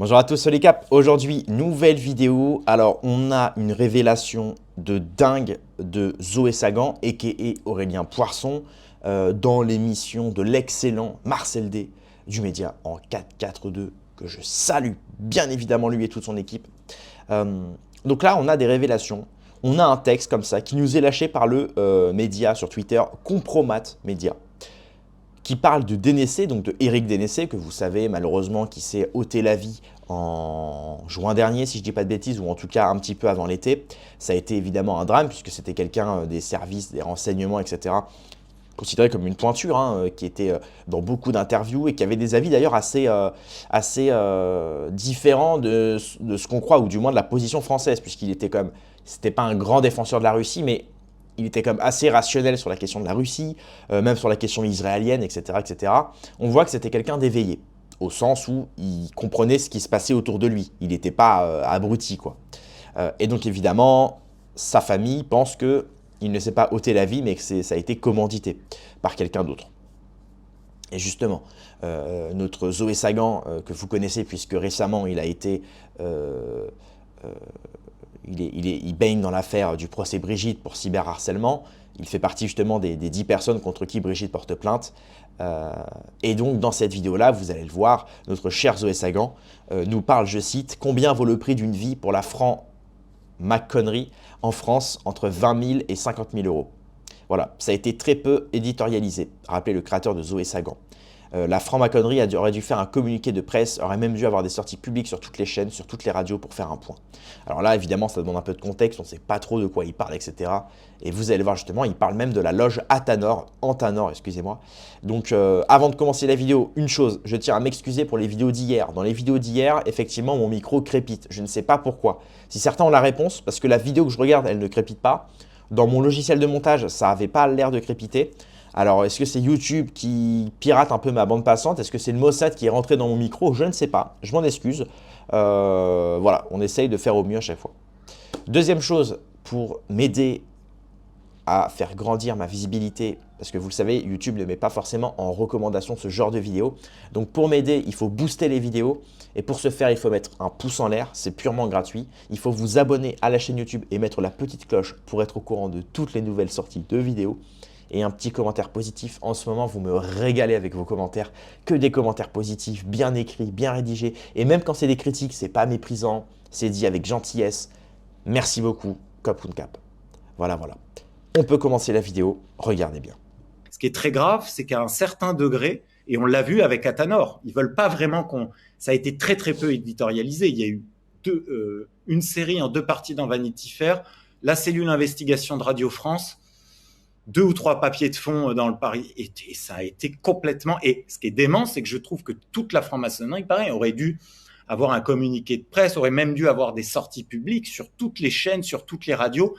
Bonjour à tous, c'est les Cap. Aujourd'hui, nouvelle vidéo. Alors, on a une révélation de dingue de Zoé Sagan, a.k.a. Aurélien Poisson, dans l'émission de l'excellent Marcel D du Média en 4-4-2, que je salue bien évidemment lui et toute son équipe. Donc là, on a des révélations. On a un texte comme ça qui nous est lâché par le média sur Twitter, Compromat Média, qui parle de Dénessé, donc de Éric Dénessé, que vous savez malheureusement qui s'est ôté la vie en juin dernier, si je ne dis pas de bêtises, ou en tout cas un petit peu avant l'été. Ça a été évidemment un drame, puisque c'était quelqu'un des services, des renseignements, etc., considéré comme une pointure, qui était dans beaucoup d'interviews et qui avait des avis d'ailleurs assez différents de ce qu'on croit, ou du moins de la position française, puisqu'il était comme, c'était pas un grand défenseur de la Russie, mais il était comme assez rationnel sur la question de la Russie, même sur la question israélienne, etc., etc. On voit que c'était quelqu'un d'éveillé, au sens où il comprenait ce qui se passait autour de lui. Il n'était pas abruti, quoi. Et donc évidemment, sa famille pense que il ne s'est pas ôté la vie, mais que ça a été commandité par quelqu'un d'autre. Et justement, notre Zoé Sagan, que vous connaissez, puisque récemment il a été il baigne dans l'affaire du procès Brigitte pour cyberharcèlement. Il fait partie justement des 10 personnes contre qui Brigitte porte plainte. Et donc dans cette vidéo-là, vous allez le voir, notre cher Zoé Sagan nous parle, je cite, « Combien vaut le prix d'une vie pour la franc-maconnerie en France entre 20 000 et 50 000 euros ?» Voilà, ça a été très peu éditorialisé, rappelez le créateur de Zoé Sagan. La franc-maconnerie aurait dû faire un communiqué de presse, aurait même dû avoir des sorties publiques sur toutes les chaînes, sur toutes les radios pour faire un point. Alors là, évidemment, ça demande un peu de contexte, on ne sait pas trop de quoi il parle, etc. Et vous allez voir justement, il parle même de la loge Antanor, excusez-moi. Donc avant de commencer la vidéo, une chose, je tiens à m'excuser pour les vidéos d'hier. Dans les vidéos d'hier, effectivement, mon micro crépite. Je ne sais pas pourquoi. Si certains ont la réponse, parce que la vidéo que je regarde, elle ne crépite pas. Dans mon logiciel de montage, ça n'avait pas l'air de crépiter. Alors, est-ce que c'est YouTube qui pirate un peu ma bande passante? Est-ce que c'est le Mossad qui est rentré dans mon micro? Je ne sais pas, je m'en excuse. Voilà, on essaye de faire au mieux à chaque fois. Deuxième chose, pour m'aider à faire grandir ma visibilité, parce que vous le savez, YouTube ne met pas forcément en recommandation ce genre de vidéos. Donc pour m'aider, il faut booster les vidéos. Et pour ce faire, il faut mettre un pouce en l'air, c'est purement gratuit. Il faut vous abonner à la chaîne YouTube et mettre la petite cloche pour être au courant de toutes les nouvelles sorties de vidéos. Et un petit commentaire positif. En ce moment, vous me régalez avec vos commentaires. Que des commentaires positifs, bien écrits, bien rédigés. Et même quand c'est des critiques, c'est pas méprisant. C'est dit avec gentillesse. Merci beaucoup, Cap ou Cap. Voilà, voilà. On peut commencer la vidéo. Regardez bien. Ce qui est très grave, c'est qu'à un certain degré, et on l'a vu avec Athanor, ils veulent pas vraiment qu'on... Ça a été très très peu éditorialisé. Il y a eu une série en 2 parties dans Vanity Fair, la cellule investigation de Radio France, 2 ou 3 papiers de fond dans le Paris, et ça a été complètement... Et ce qui est dément, c'est que je trouve que toute la franc-maçonnerie, pareil, aurait dû avoir un communiqué de presse, aurait même dû avoir des sorties publiques sur toutes les chaînes, sur toutes les radios,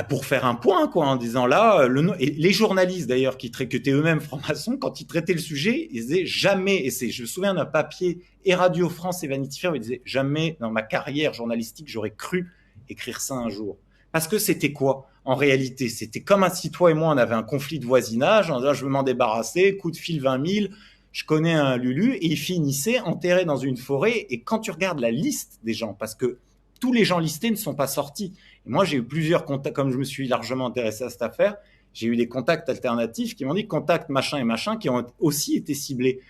pour faire un point, quoi, en disant là, et les journalistes d'ailleurs qui étaient eux-mêmes francs-maçons, quand ils traitaient le sujet, ils disaient jamais, et je me souviens d'un papier, et Radio France et Vanity Fair, ils disaient jamais dans ma carrière journalistique, j'aurais cru écrire ça un jour. Parce que c'était quoi? En réalité, c'était comme si toi et moi, on avait un conflit de voisinage, en disant je veux m'en débarrasser, coup de fil 20 000, je connais un Lulu, et ils finissaient enterrés dans une forêt. Et quand tu regardes la liste des gens, parce que tous les gens listés ne sont pas sortis. Et moi, j'ai eu plusieurs contacts, comme je me suis largement intéressé à cette affaire, j'ai eu des contacts alternatifs qui m'ont dit contact machin et machin, qui ont aussi été ciblés.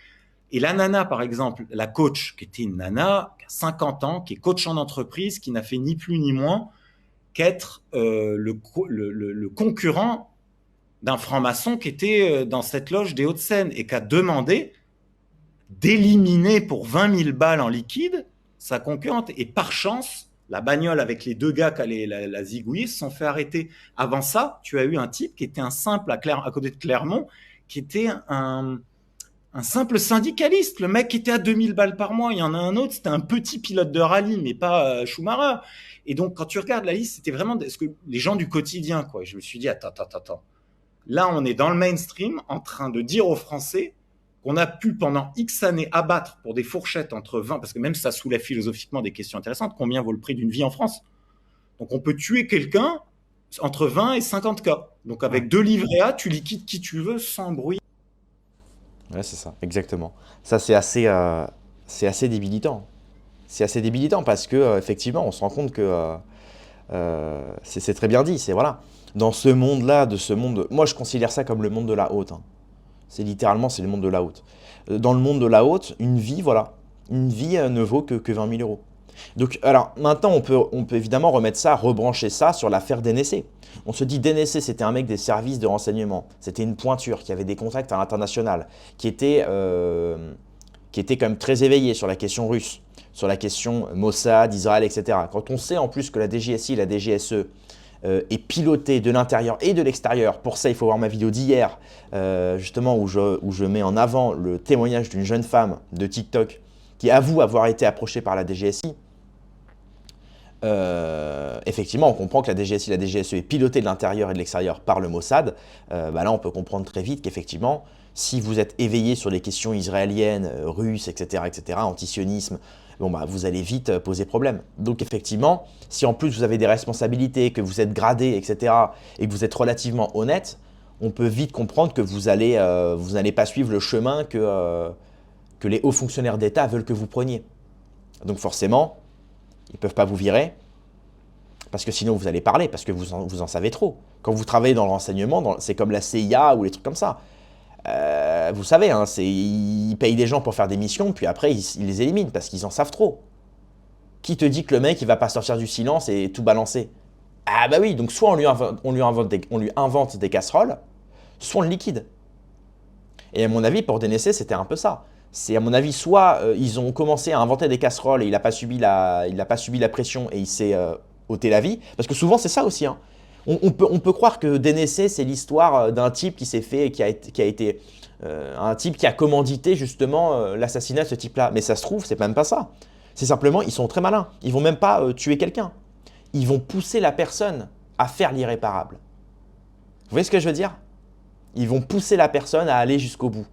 Et la nana, par exemple, la coach, qui était une nana qui a 50 ans, qui est coach en entreprise, qui n'a fait ni plus ni moins qu'être le concurrent d'un franc-maçon qui était dans cette loge des Hauts-de-Seine et qui a demandé d'éliminer pour 20 000 balles en liquide sa concurrente. Et par chance, la bagnole avec les 2 gars qui allaient la zigouiller se sont fait arrêter. Avant ça, tu as eu un type qui était un simple à côté de Clermont, qui était un simple syndicaliste. Le mec qui était à 2000 balles par mois. Il y en a un autre, c'était un petit pilote de rallye, mais pas Schumacher. Et donc, quand tu regardes la liste, c'était vraiment ce que les gens du quotidien, quoi. Et je me suis dit, attends. Là, on est dans le mainstream en train de dire aux Français qu'on a pu pendant X années abattre pour des fourchettes entre 20, parce que même ça soulève philosophiquement des questions intéressantes, combien vaut le prix d'une vie en France? Donc on peut tuer quelqu'un entre 20 et 50 cas. Donc avec 2 livrets A, tu liquides qui tu veux sans bruit. Ouais, c'est ça, exactement. Ça, C'est assez débilitant. C'est assez débilitant parce que, effectivement, on se rend compte que c'est très bien dit. C'est voilà. Dans ce monde-là, moi je considère ça comme le monde de la haute. Hein. C'est littéralement, c'est le monde de la haute. Dans le monde de la haute, une vie, voilà, une vie ne vaut que 20 000 euros. Donc, alors, maintenant, on peut évidemment remettre ça, rebrancher ça sur l'affaire d'NSC. On se dit, DNSC, c'était un mec des services de renseignement. C'était une pointure qui avait des contacts à l'international, qui était quand même très éveillé sur la question russe, sur la question Mossad, Israël, etc. Quand on sait en plus que la DGSI, la DGSE est pilotée de l'intérieur et de l'extérieur, pour ça, il faut voir ma vidéo d'hier, justement, où je mets en avant le témoignage d'une jeune femme de TikTok qui avoue avoir été approchée par la DGSI. Effectivement, on comprend que la DGSI, la DGSE est pilotée de l'intérieur et de l'extérieur par le Mossad. Là, on peut comprendre très vite qu'effectivement, si vous êtes éveillé sur les questions israéliennes, russes, etc., antisionisme, vous allez vite poser problème. Donc effectivement, si en plus vous avez des responsabilités, que vous êtes gradé, etc., et que vous êtes relativement honnête, on peut vite comprendre que vous n'allez pas suivre le chemin que les hauts fonctionnaires d'État veulent que vous preniez. Donc forcément, ils ne peuvent pas vous virer, parce que sinon vous allez parler, parce que vous en savez trop. Quand vous travaillez dans le renseignement, c'est comme la CIA ou les trucs comme ça. Vous savez, hein, ils payent des gens pour faire des missions, puis après ils les éliminent, parce qu'ils en savent trop. Qui te dit que le mec il va pas sortir du silence et tout balancer? Ah bah oui, donc soit on lui invente des casseroles, soit on le liquide. Et à mon avis, pour DNSC, c'était un peu ça. C'est à mon avis, soit ils ont commencé à inventer des casseroles et il n'a pas subi la pression et il s'est ôté la vie. Parce que souvent, c'est ça aussi. Hein. On peut croire que DNSC, c'est l'histoire d'un type qui s'est fait, qui a été un type qui a commandité justement l'assassinat de ce type-là. Mais ça se trouve, c'est même pas ça. C'est simplement, ils sont très malins. Ils vont même pas tuer quelqu'un. Ils vont pousser la personne à faire l'irréparable. Vous voyez ce que je veux dire? Ils vont pousser la personne à aller jusqu'au bout.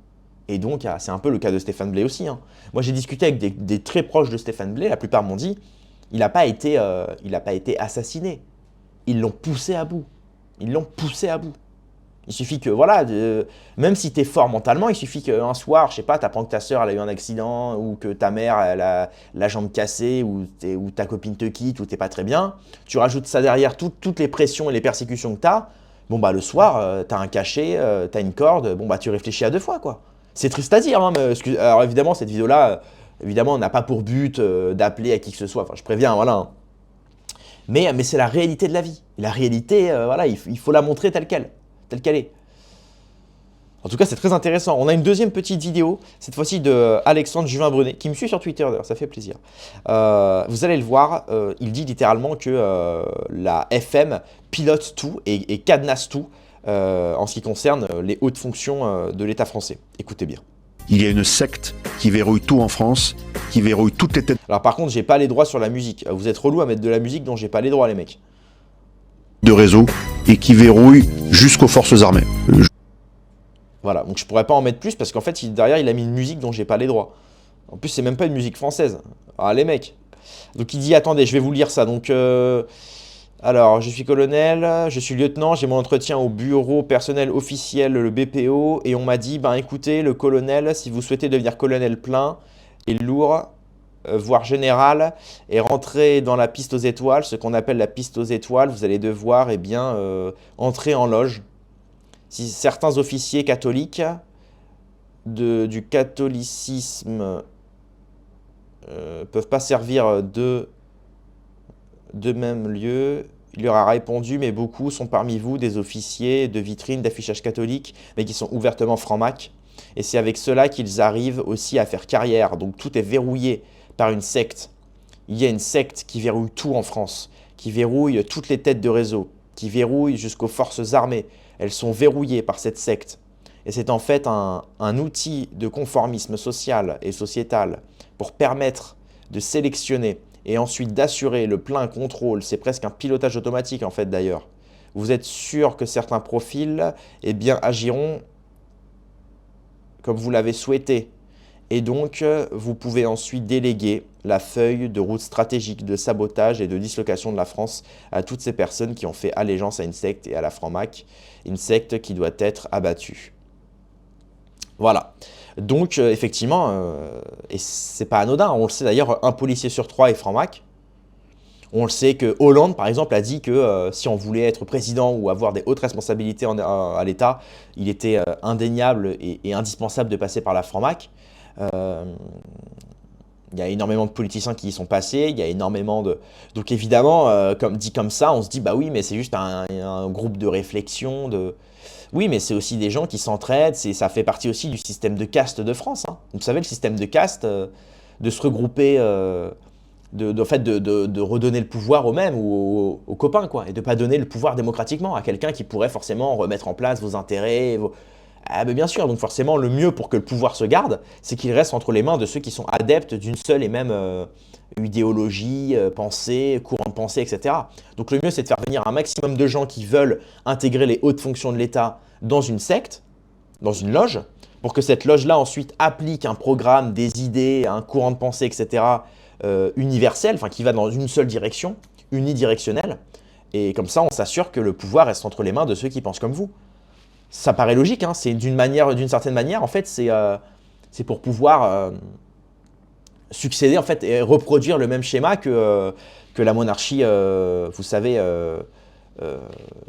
Et donc, c'est un peu le cas de Stéphane Blay aussi. Hein. Moi, j'ai discuté avec des très proches de Stéphane Blay. La plupart m'ont dit, il n'a pas été assassiné. Ils l'ont poussé à bout. Ils l'ont poussé à bout. Il suffit que, voilà, même si tu es fort mentalement, il suffit qu'un soir, je sais pas, tu apprends que ta soeur elle a eu un accident, ou que ta mère elle a la jambe cassée, ou ta copine te quitte, ou t'es pas très bien. Tu rajoutes ça derrière toutes les pressions et les persécutions que tu as. Le soir, tu as un cachet, tu as une corde, tu réfléchis à deux fois, quoi. C'est triste à dire, hein, mais alors évidemment, cette vidéo-là, évidemment, n'a pas pour but d'appeler à qui que ce soit. Enfin, je préviens, voilà. Hein. Mais c'est la réalité de la vie. La réalité, voilà, il faut la montrer telle qu'elle est. En tout cas, c'est très intéressant. On a une deuxième petite vidéo, cette fois-ci de Alexandre Juvin-Brunet, qui me suit sur Twitter d'ailleurs, ça fait plaisir. Vous allez le voir, il dit littéralement que la FM pilote tout et cadenasse tout en ce qui concerne les hautes fonctions de l'État français. Écoutez bien. Il y a une secte qui verrouille tout en France, qui verrouille toutes les têtes Alors par contre, j'ai pas les droits sur la musique. Vous êtes relou à mettre de la musique dont j'ai pas les droits, les mecs. De réseau et qui verrouille jusqu'aux forces armées. Voilà, donc je pourrais pas en mettre plus parce qu'en fait, derrière, il a mis une musique dont j'ai pas les droits. En plus, c'est même pas une musique française. Ah, les mecs. Donc il dit, attendez, je vais vous lire ça. Donc, alors, je suis colonel, je suis lieutenant, j'ai mon entretien au bureau personnel officiel, le BPO, et on m'a dit, écoutez, le colonel, si vous souhaitez devenir colonel plein et lourd, voire général, et rentrer dans la piste aux étoiles, ce qu'on appelle la piste aux étoiles, vous allez devoir, entrer en loge. Si certains officiers catholiques du catholicisme peuvent pas servir de même lieu, il leur a répondu, mais beaucoup sont parmi vous des officiers de vitrine d'affichage catholique, mais qui sont ouvertement francs-mac. Et c'est avec cela qu'ils arrivent aussi à faire carrière. Donc tout est verrouillé par une secte. Il y a une secte qui verrouille tout en France, qui verrouille toutes les têtes de réseau, qui verrouille jusqu'aux forces armées. Elles sont verrouillées par cette secte. Et c'est en fait un outil de conformisme social et sociétal pour permettre de sélectionner et ensuite d'assurer le plein contrôle. C'est presque un pilotage automatique en fait d'ailleurs. Vous êtes sûr que certains profils agiront comme vous l'avez souhaité. Et donc, vous pouvez ensuite déléguer la feuille de route stratégique de sabotage et de dislocation de la France à toutes ces personnes qui ont fait allégeance à une secte et à la Franc-Mac, une secte qui doit être abattue. Voilà. Donc, effectivement, et c'est pas anodin, on le sait d'ailleurs, un policier sur 3 est franc-mac. On le sait que Hollande, par exemple, a dit que si on voulait être président ou avoir des hautes responsabilités à l'État, il était indéniable et indispensable de passer par la franc-mac. Il y a énormément de politiciens qui y sont passés, il y a énormément de... Donc évidemment, comme ça, on se dit, bah oui, mais c'est juste un groupe de réflexion, Oui, mais c'est aussi des gens qui s'entraident, ça fait partie aussi du système de caste de France. Hein. Vous savez, le système de caste, de se regrouper, en fait, de redonner le pouvoir aux mêmes ou aux copains, quoi, et de ne pas donner le pouvoir démocratiquement à quelqu'un qui pourrait forcément remettre en place vos intérêts. Ah ben bien sûr, donc forcément, le mieux pour que le pouvoir se garde, c'est qu'il reste entre les mains de ceux qui sont adeptes d'une seule et même idéologie, pensée, courant de pensée, etc. Donc le mieux, c'est de faire venir un maximum de gens qui veulent intégrer les hautes fonctions de l'État dans une secte, dans une loge, pour que cette loge-là ensuite applique un programme, des idées, un courant de pensée, etc., universel, enfin qui va dans une seule direction, unidirectionnelle. Et comme ça, on s'assure que le pouvoir reste entre les mains de ceux qui pensent comme vous. Ça paraît logique, hein, c'est d'une certaine manière, en fait, c'est pour pouvoir succéder en fait, et reproduire le même schéma que la monarchie, vous savez,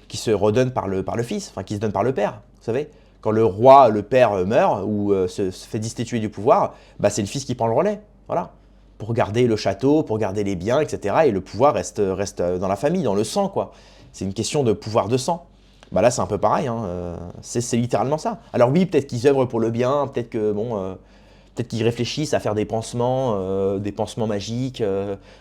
qui se redonne par le fils, enfin qui se donne par le père, vous savez. Quand le roi, le père meurt ou se fait destituer du pouvoir, bah, c'est le fils qui prend le relais, voilà. Pour garder le château, pour garder les biens, etc. Et le pouvoir reste dans la famille, dans le sang, quoi. C'est une question de pouvoir de sang. Bah là, c'est un peu pareil, hein, c'est littéralement ça. Alors oui, peut-être qu'ils œuvrent pour le bien, peut-être que, bon, peut-être qu'ils réfléchissent à faire des pansements magiques,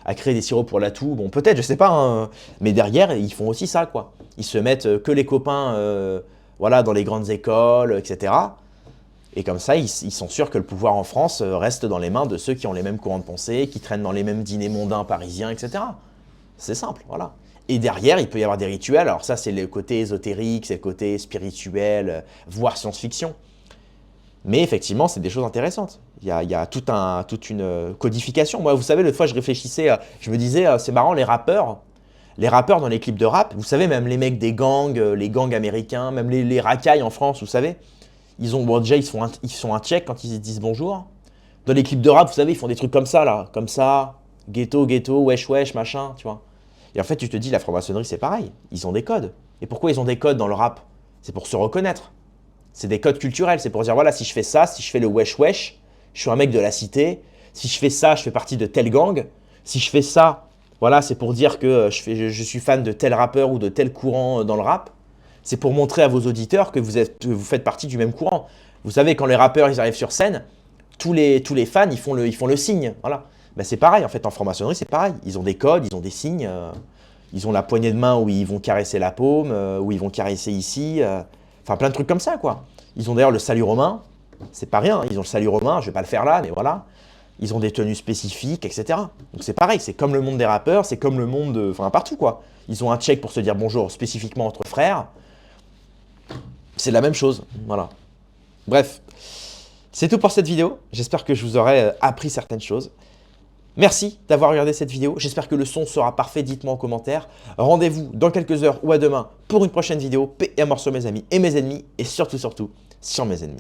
à créer des sirops pour la toux, bon, peut-être, je sais pas, hein, mais derrière, ils font aussi ça, quoi. Ils se mettent que les copains, voilà, dans les grandes écoles, etc. Et comme ça, ils sont sûrs que le pouvoir en France reste dans les mains de ceux qui ont les mêmes courants de pensée, qui traînent dans les mêmes dîners mondains parisiens, etc. C'est simple, voilà. Et derrière, il peut y avoir des rituels. Alors ça, c'est le côté ésotérique, c'est le côté spirituel, voire science-fiction. Mais effectivement, c'est des choses intéressantes. Il y a toute une codification. Moi, vous savez, l'autre fois, je réfléchissais, je me disais, c'est marrant, les rappeurs dans les clips de rap, vous savez, même les mecs des gangs, les gangs américains, même les racailles en France, vous savez, déjà, ils sont un check quand ils disent bonjour. Dans les clips de rap, vous savez, ils font des trucs comme ça, là, comme ça, ghetto, wesh, wesh, machin, tu vois. Et en fait, tu te dis, la franc-maçonnerie, c'est pareil. Ils ont des codes. Et pourquoi ils ont des codes dans le rap? C'est pour se reconnaître. C'est des codes culturels. C'est pour dire, voilà, si je fais ça, si je fais le wesh wesh, je suis un mec de la cité. Si je fais ça, je fais partie de tel gang. Si je fais ça, voilà, c'est pour dire que je suis fan de tel rappeur ou de tel courant dans le rap. C'est pour montrer à vos auditeurs que vous faites partie du même courant. Vous savez, quand les rappeurs ils arrivent sur scène, tous les fans, ils font le signe. Voilà. Ben, c'est pareil, en fait, en franc-maçonnerie, c'est pareil. Ils ont des codes, ils ont des signes. Ils ont la poignée de main où ils vont caresser la paume, où ils vont caresser ici. Enfin, plein de trucs comme ça, quoi. Ils ont d'ailleurs le salut romain. C'est pas rien, ils ont le salut romain, je vais pas le faire là, mais voilà. Ils ont des tenues spécifiques, etc. Donc c'est pareil, c'est comme le monde des rappeurs, c'est comme le monde, enfin partout, quoi. Ils ont un check pour se dire bonjour spécifiquement entre frères. C'est la même chose, voilà. Bref, c'est tout pour cette vidéo. J'espère que je vous aurai appris certaines choses. Merci d'avoir regardé cette vidéo. J'espère que le son sera parfait. Dites-moi en commentaire. Rendez-vous dans quelques heures ou à demain pour une prochaine vidéo. Paix et amour sur mes amis et mes ennemis. Et surtout, sur mes ennemis.